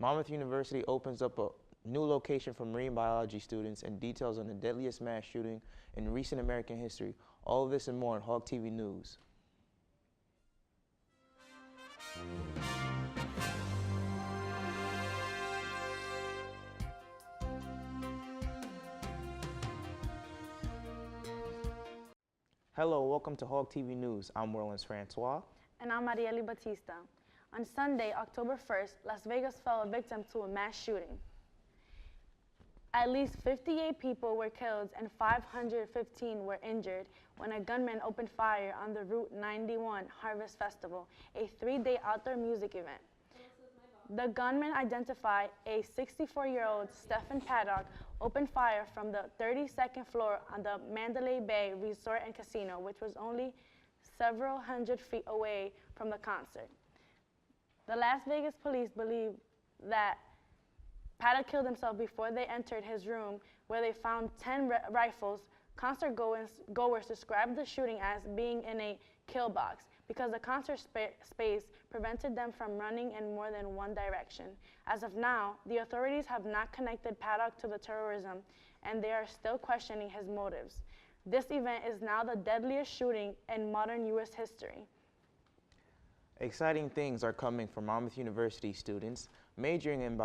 Monmouth University opens up a new location for marine biology students and details on the deadliest mass shooting in recent American history. All of this and more on Hog TV News. Hello, welcome to Hog TV News. I'm Orleans Francois. And I'm Marieli Batista. On Sunday, October 1st, Las Vegas fell a victim to a mass shooting. At least 58 people were killed and 515 were injured when a gunman opened fire on the Route 91 Harvest Festival, a 3-day outdoor music event. The gunman, identified a 64-year-old Stephen Paddock, opened fire from the 32nd floor on the Mandalay Bay Resort and Casino, which was only several hundred feet away from the concert. The Las Vegas police believe that Paddock killed himself before they entered his room, where they found 10 rifles. Concert goers described the shooting as being in a kill box because the concert space prevented them from running in more than one direction. As of now, the authorities have not connected Paddock to the terrorism, and they are still questioning his motives. This event is now the deadliest shooting in modern U.S. history. Exciting things are coming for Monmouth University students. Majoring in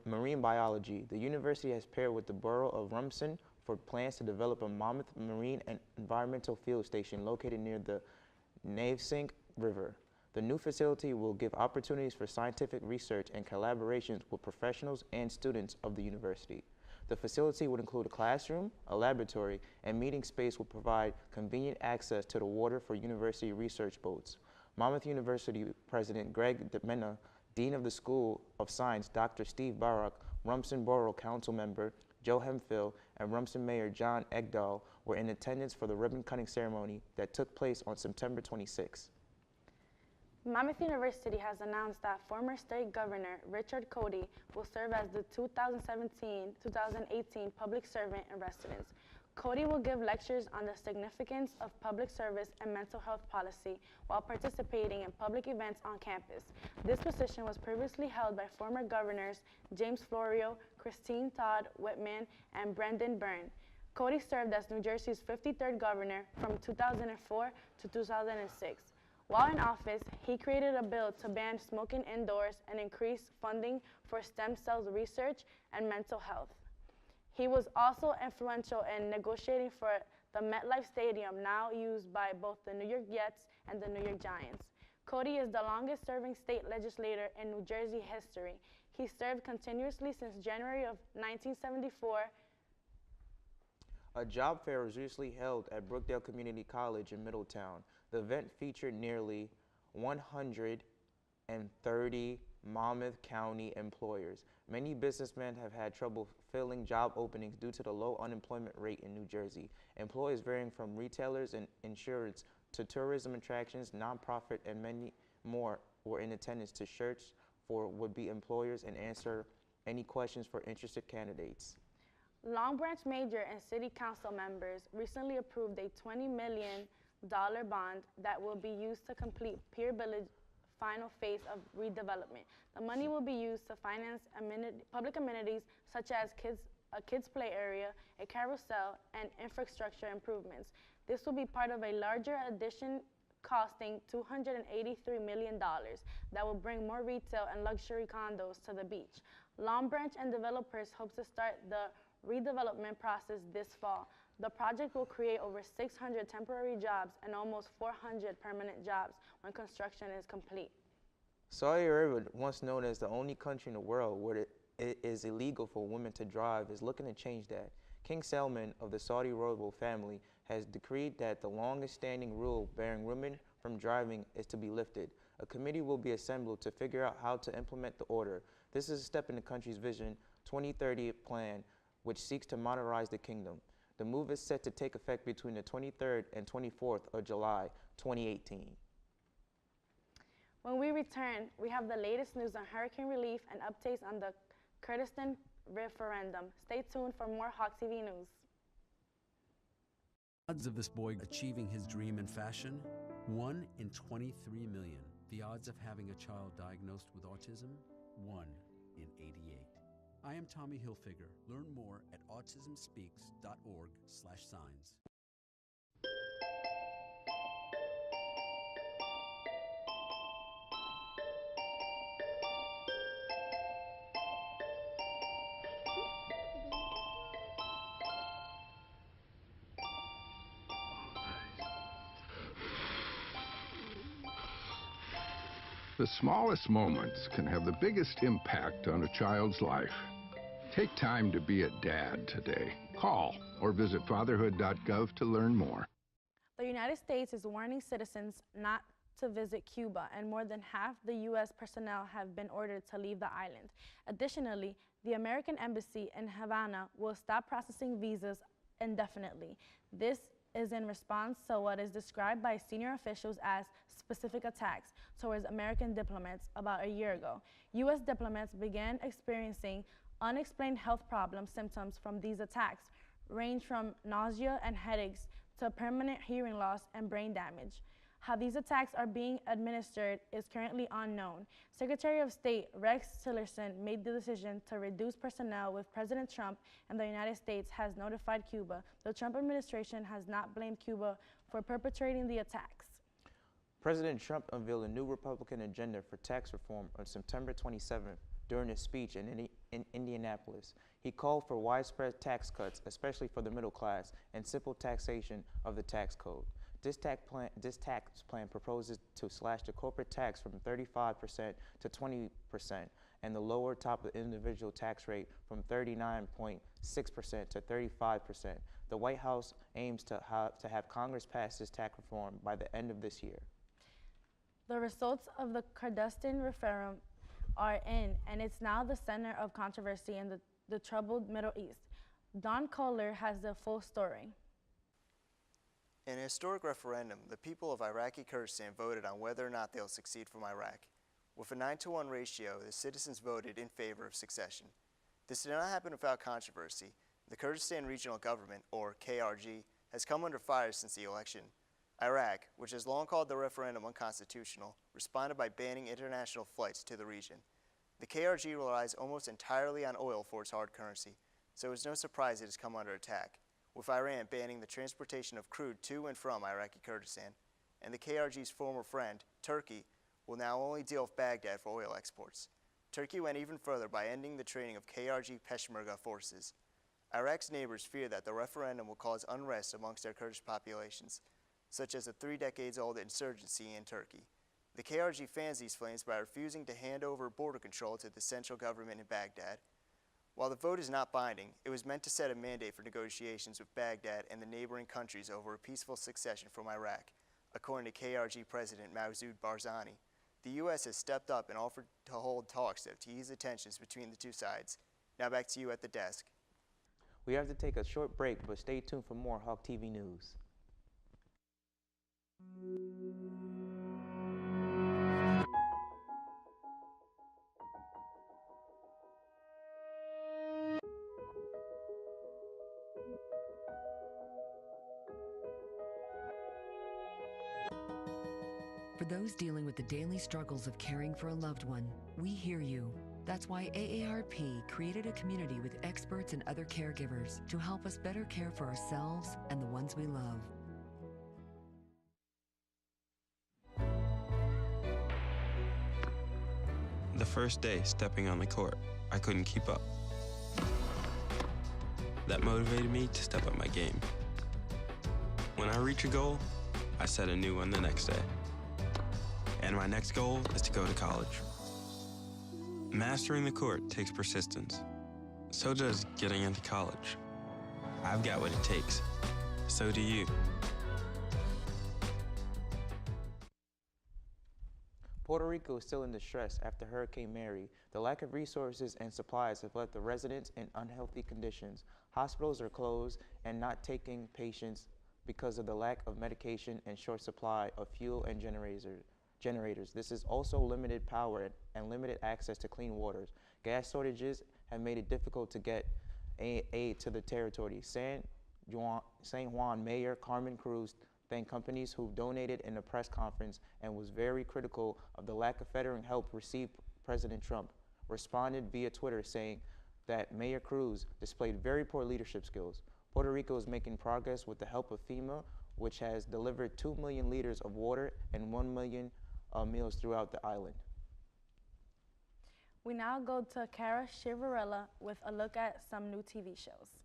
marine biology, the university has paired with the Borough of Rumson for plans to develop a Monmouth Marine and Environmental Field Station located near the Navesink River. The new facility will give opportunities for scientific research and collaborations with professionals and students of the university. The facility would include a classroom, a laboratory, and meeting space will provide convenient access to the water for university research boats. Monmouth University President Greg Mena, Dean of the School of Science Dr. Steve Barak, Rumson Borough Council member Joe Hemphill, and Rumson Mayor John Egdahl were in attendance for the ribbon-cutting ceremony that took place on September 26. Monmouth University has announced that former State Governor Richard Codey will serve as the 2017-2018 Public Servant in Residence. Codey will give lectures on the significance of public service and mental health policy while participating in public events on campus. This position was previously held by former governors James Florio, Christine Todd Whitman, and Brendan Byrne. Codey served as New Jersey's 53rd governor from 2004 to 2006. While in office, he created a bill to ban smoking indoors and increase funding for stem cells research and mental health. He was also influential in negotiating for the MetLife Stadium, now used by both the New York Jets and the New York Giants. Codey is the longest-serving state legislator in New Jersey history. He served continuously since January of 1974. A job fair was recently held at Brookdale Community College in Middletown. The event featured nearly 130 Monmouth County employers. Many businessmen have had trouble filling job openings due to the low unemployment rate in New Jersey. Employees varying from retailers and insurance to tourism attractions, nonprofit, and many more were in attendance to search for would-be employers and answer any questions for interested candidates. Long Branch Major and City Council members recently approved a $20 million bond that will be used to complete Pier Village final phase of redevelopment. The money will be used to finance public amenities such as a kids play area, a carousel, and infrastructure improvements. This will be part of a larger addition costing $283 million that will bring more retail and luxury condos to the beach. Long Branch and developers hope to start the redevelopment process this fall. The project will create over 600 temporary jobs and almost 400 permanent jobs when construction is complete. Saudi Arabia, once known as the only country in the world where it is illegal for women to drive, is looking to change that. King Salman of the Saudi royal family has decreed that the longest-standing rule barring women from driving is to be lifted. A committee will be assembled to figure out how to implement the order. This is a step in the country's Vision 2030 plan, which seeks to modernize the kingdom. The move is set to take effect between the 23rd and 24th of July, 2018. When we return, we have the latest news on hurricane relief and updates on the Kurdistan referendum. Stay tuned for more Hawk TV news. Odds of this boy achieving his dream in fashion? 1 in 23 million. The odds of having a child diagnosed with autism? 1 in '88. I am Tommy Hilfiger. Learn more at autismspeaks.org/signs. The smallest moments can have the biggest impact on a child's life. Take time to be a dad today. Call or visit fatherhood.gov to learn more. The United States is warning citizens not to visit Cuba, and more than half the U.S. personnel have been ordered to leave the island. Additionally, the American Embassy in Havana will stop processing visas indefinitely. This is in response to what is described by senior officials as specific attacks towards American diplomats about a year ago. U.S. diplomats began experiencing unexplained health symptoms from these attacks, range from nausea and headaches to permanent hearing loss and brain damage. How these attacks are being administered is currently unknown. Secretary of State Rex Tillerson made the decision to reduce personnel with President Trump, and the United States has notified Cuba. The Trump administration has not blamed Cuba for perpetrating the attacks. President Trump unveiled a new Republican agenda for tax reform on September 27th during a speech in Indianapolis. He called for widespread tax cuts, especially for the middle class, and simple taxation of the tax code. This tax plan proposes to slash the corporate tax from 35% to 20% and the lower top of the individual tax rate from 39.6% to 35%. The White House aims to have Congress pass this tax reform by the end of this year. The results of the Kurdistan referendum are in, and it's now the center of controversy in the troubled Middle East. Don Kohler has the full story. In a historic referendum, the people of Iraqi Kurdistan voted on whether or not they'll succeed from Iraq. With a 9-to-1 ratio, the citizens voted in favor of succession. This did not happen without controversy. The Kurdistan Regional Government, or KRG, has come under fire since the election. Iraq, which has long called the referendum unconstitutional, responded by banning international flights to the region. The KRG relies almost entirely on oil for its hard currency, so it's no surprise it has come under attack, with Iran banning the transportation of crude to and from Iraqi Kurdistan, and the KRG's former friend, Turkey, will now only deal with Baghdad for oil exports. Turkey went even further by ending the training of KRG Peshmerga forces. Iraq's neighbors fear that the referendum will cause unrest amongst their Kurdish populations, such as a 3-decades-old insurgency in Turkey. The KRG fans these flames by refusing to hand over border control to the central government in Baghdad. While the vote is not binding, it was meant to set a mandate for negotiations with Baghdad and the neighboring countries over a peaceful succession from Iraq, according to KRG President Masoud Barzani. The U.S. has stepped up and offered to hold talks to ease the tensions between the two sides. Now back to you at the desk. We have to take a short break, but stay tuned for more Hawk TV News. For those dealing with the daily struggles of caring for a loved one, we hear you. That's why AARP created a community with experts and other caregivers to help us better care for ourselves and the ones we love. The first day stepping on the court, I couldn't keep up. That motivated me to step up my game. When I reach a goal, I set a new one the next day. And my next goal is to go to college. Mastering the court takes persistence. So does getting into college. I've got what it takes. So do you. Puerto Rico is still in distress after Hurricane Mary. The lack of resources and supplies have left the residents in unhealthy conditions. Hospitals are closed and not taking patients because of the lack of medication and short supply of fuel and generators. This is also limited power and limited access to clean waters. Gas shortages have made it difficult to get aid to the territory. San Juan Mayor Carmen Cruz thanked companies who donated in a press conference and was very critical of the lack of federal help received President Trump. responded via Twitter saying that Mayor Cruz displayed very poor leadership skills. Puerto Rico is making progress with the help of FEMA, which has delivered 2 million liters of water and 1 million meals throughout the island. We now go to Cara Chivarella with a look at some new TV shows.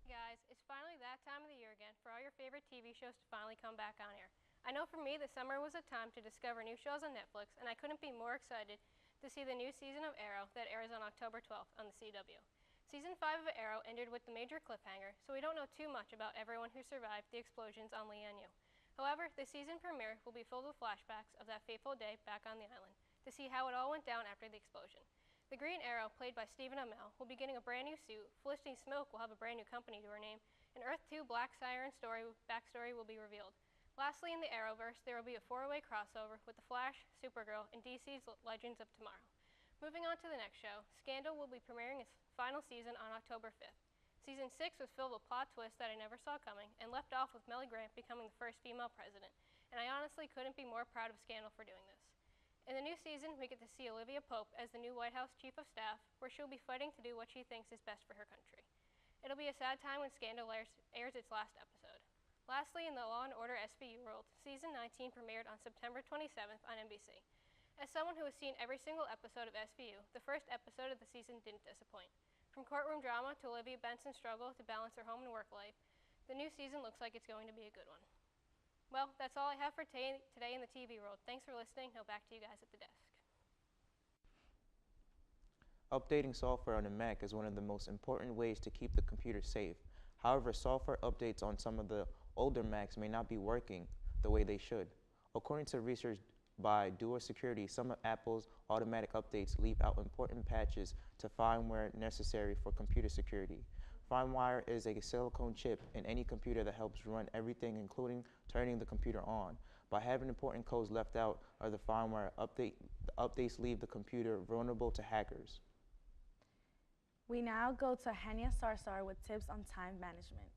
Hey guys, it's finally that time of the year again for all your favorite TV shows to finally come back on air. I know for me, the summer was a time to discover new shows on Netflix, and I couldn't be more excited to see the new season of Arrow that airs on October 12th on the CW. Season 5 of Arrow ended with the major cliffhanger, so we don't know too much about everyone who survived the explosions on Lian-Yu. However, the season premiere will be filled with flashbacks of that fateful day back on the island to see how it all went down after the explosion. The Green Arrow, played by Stephen Amell, will be getting a brand new suit, Felicity Smoke will have a brand new company to her name, and Earth 2 Black Siren backstory will be revealed. Lastly, in the Arrowverse, there will be a 4-way crossover with The Flash, Supergirl, and DC's Legends of Tomorrow. Moving on to the next show, Scandal will be premiering its final season on October 5th. Season 6 was filled with plot twists that I never saw coming and left off with Melly Grant becoming the first female president, and I honestly couldn't be more proud of Scandal for doing this. In the new season, we get to see Olivia Pope as the new White House Chief of Staff, where she'll be fighting to do what she thinks is best for her country. It'll be a sad time when Scandal airs its last episode. Lastly, in the Law & Order SVU world, Season 19 premiered on September 27th on NBC. As someone who has seen every single episode of SVU, the first episode of the season didn't disappoint. From courtroom drama to Olivia Benson's struggle to balance her home and work life, the new season looks like it's going to be a good one. Well, that's all I have for today in the TV world. Thanks for listening. Now back to you guys at the desk. Updating software on a Mac is one of the most important ways to keep the computer safe. However, software updates on some of the older Macs may not be working the way they should. According to research by Duo Security, some of Apple's automatic updates leave out important patches to firmware necessary for computer security. FireWire is a silicone chip in any computer that helps run everything, including turning the computer on. By having important codes left out of the FireWire update, the updates leave the computer vulnerable to hackers. We now go to Hania Sarsar with tips on time management.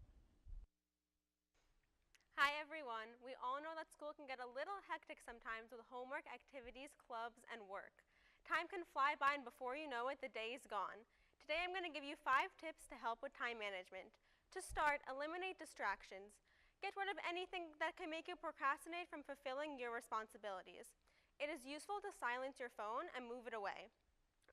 Hi everyone. We all know that school can get a little hectic sometimes with homework, activities, clubs, and work. Time can fly by and before you know it, the day is gone. Today I'm going to give you 5 tips to help with time management. To start, eliminate distractions. Get rid of anything that can make you procrastinate from fulfilling your responsibilities. It is useful to silence your phone and move it away,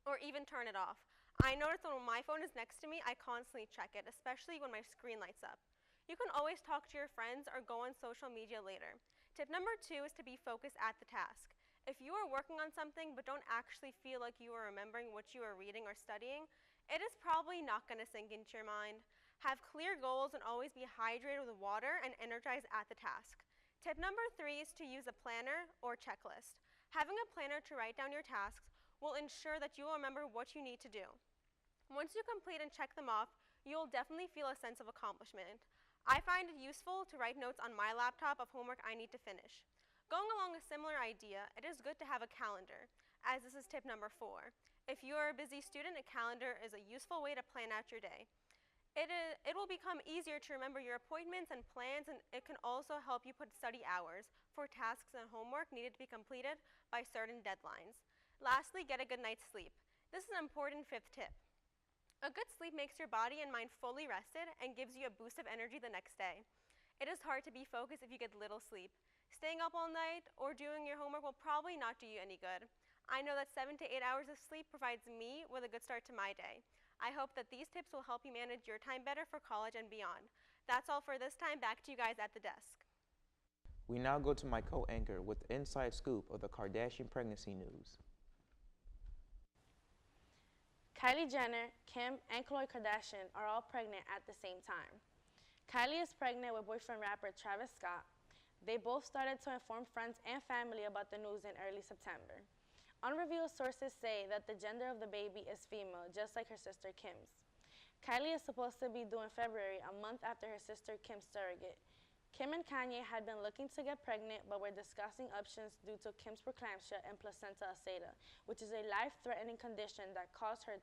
or even turn it off. I notice that when my phone is next to me, I constantly check it, especially when my screen lights up. You can always talk to your friends or go on social media later. Tip number 2 is to be focused at the task. If you are working on something but don't actually feel like you are remembering what you are reading or studying, it is probably not going to sink into your mind. Have clear goals and always be hydrated with water and energized at the task. Tip number 3 is to use a planner or checklist. Having a planner to write down your tasks will ensure that you will remember what you need to do. Once you complete and check them off, you will definitely feel a sense of accomplishment. I find it useful to write notes on my laptop of homework I need to finish. Going along a similar idea, it is good to have a calendar, as this is tip number 4. If you are a busy student, a calendar is a useful way to plan out your day. It will become easier to remember your appointments and plans, and it can also help you put study hours for tasks and homework needed to be completed by certain deadlines. Lastly, get a good night's sleep. This is an important 5th tip. A good sleep makes your body and mind fully rested and gives you a boost of energy the next day. It is hard to be focused if you get little sleep. Staying up all night or doing your homework will probably not do you any good. I know that 7 to 8 hours of sleep provides me with a good start to my day. I hope that these tips will help you manage your time better for college and beyond. That's all for this time. Back to you guys at the desk. We now go to my co-anchor with the inside scoop of the Kardashian pregnancy news. Kylie Jenner, Kim, and Khloe Kardashian are all pregnant at the same time. Kylie is pregnant with boyfriend rapper Travis Scott. They both started to inform friends and family about the news in early September. Unrevealed sources say that the gender of the baby is female, just like her sister Kim's. Kylie is supposed to be due in February, a month after her sister Kim's surrogate. Kim and Kanye had been looking to get pregnant, but were discussing options due to Kim's preeclampsia and placenta acceta, which is a life-threatening condition that caused her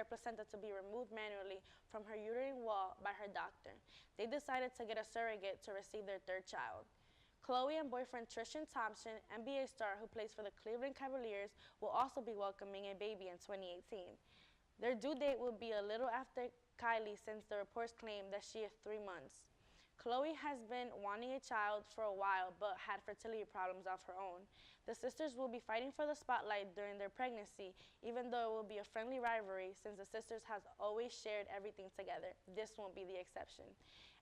placenta to be removed manually from her uterine wall by her doctor. They decided to get a surrogate to receive their 3rd child. Chloe and boyfriend Tristan Thompson, NBA star who plays for the Cleveland Cavaliers, will also be welcoming a baby in 2018. Their due date will be a little after Kylie, since the reports claim that she is 3 months. Chloe has been wanting a child for a while but had fertility problems of her own. The sisters will be fighting for the spotlight during their pregnancy, even though it will be a friendly rivalry since the sisters have always shared everything together. This won't be the exception.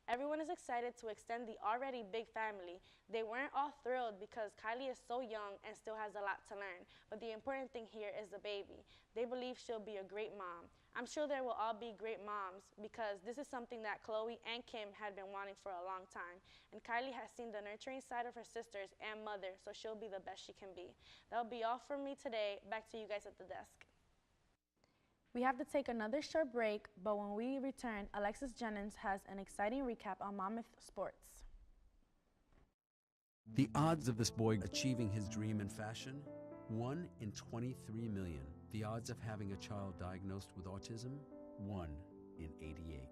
Everyone is excited to extend the already big family. They weren't all thrilled because Kylie is so young and still has a lot to learn, but the important thing here is the baby. They believe she'll be a great mom. I'm sure there will all be great moms because this is something that Chloe and Kim had been wanting for a long time, and Kylie has seen the nurturing side of her sisters and mother, so she'll be the best she can be. That'll be all from me today. Back to you guys at the desk. We have to take another short break, but when we return, Alexis Jennings has an exciting recap on Monmouth sports. The odds of this boy achieving his dream in fashion? 1 in 23 million. The odds of having a child diagnosed with autism? 1 in 88.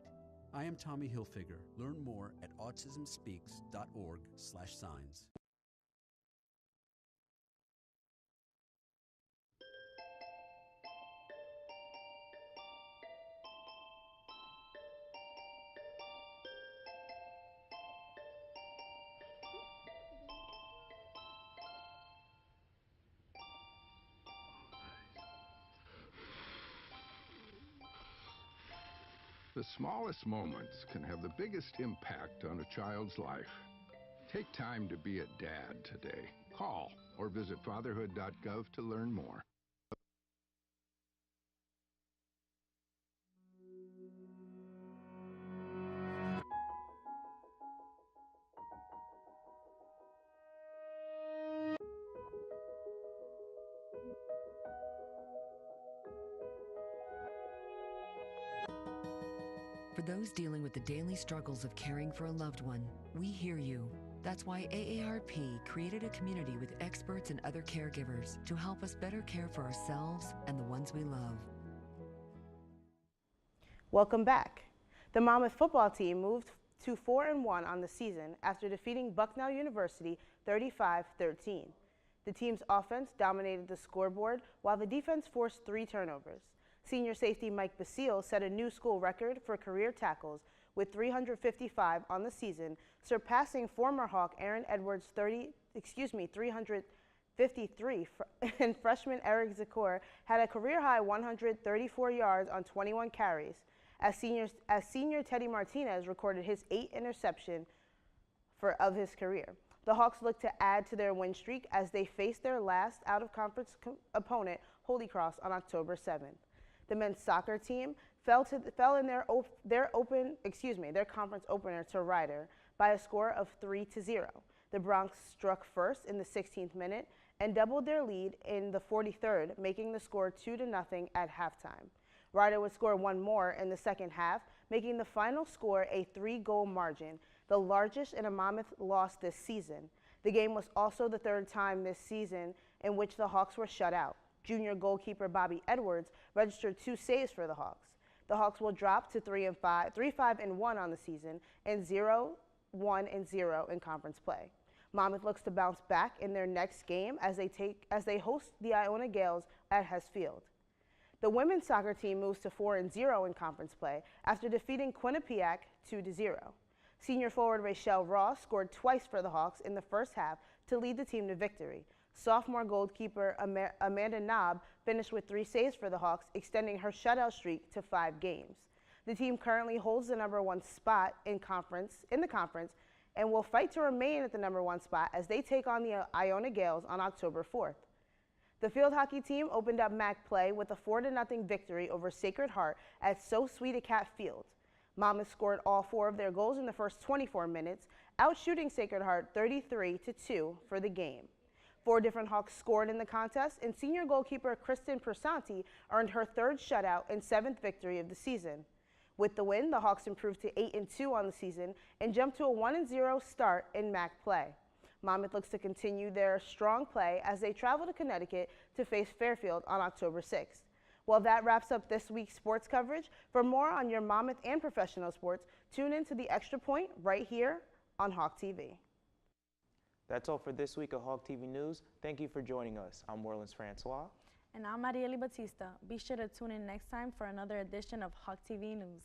I am Tommy Hilfiger. Learn more at autismspeaks.org/signs. The smallest moments can have the biggest impact on a child's life. Take time to be a dad today. Call or visit fatherhood.gov to learn more. For those dealing with the daily struggles of caring for a loved one, we hear you. That's why AARP created a community with experts and other caregivers to help us better care for ourselves and the ones we love. Welcome back. The Monmouth football team moved to 4-1 on the season after defeating Bucknell University 35-13. The team's offense dominated the scoreboard while the defense forced 3 turnovers. Senior safety Mike Basile set a new school record for career tackles with 355 on the season, surpassing former Hawk Aaron Edwards' 353, and freshman Eric Zakor had a career-high 134 yards on 21 carries, as senior Teddy Martinez recorded his 8th interception of his career. The Hawks look to add to their win streak as they face their last out-of-conference opponent, Holy Cross, on October 7th. The men's soccer team fell in their conference opener to Rider by a score of 3-0. The Bronx struck first in the 16th minute and doubled their lead in the 43rd, making the score 2-0 at halftime. Rider would score one more in the second half, making the final score a 3-goal margin, the largest in a Monmouth loss this season. The game was also the 3rd time this season in which the Hawks were shut out. Junior goalkeeper Bobby Edwards registered 2 saves for the Hawks. The Hawks will drop to 3-5-1 on the season and 0-1-0 in conference play. Monmouth looks to bounce back in their next game as they host the Iona Gales at Hess Field. The women's soccer team moves to 4-0 in conference play after defeating Quinnipiac 2-0. Senior forward Rachelle Ross scored twice for the Hawks in the first half to lead the team to victory. Sophomore goalkeeper Amanda Knob finished with 3 saves for the Hawks, extending her shutout streak to 5 games. The team currently holds the #1 spot in the conference and will fight to remain at the #1 spot as they take on the Iona Gales on October 4th. The field hockey team opened up MAC play with a 4-0 victory over Sacred Heart at So Sweet a Cat Field. Monmouth scored all 4 of their goals in the first 24 minutes, outshooting Sacred Heart 33-2 for the game. 4 different Hawks scored in the contest, and senior goalkeeper Kristen Persanti earned her 3rd shutout and 7th victory of the season. With the win, the Hawks improved to 8-2 on the season and jumped to a 1-0 start in MAC play. Monmouth looks to continue their strong play as they travel to Connecticut to face Fairfield on October 6th. Well, that wraps up this week's sports coverage. For more on your Monmouth and professional sports, tune in to The Extra Point right here on Hawk TV. That's all for this week of Hawk TV News. Thank you for joining us. I'm Orleans Francois. And I'm Marieli Batista. Be sure to tune in next time for another edition of Hawk TV News.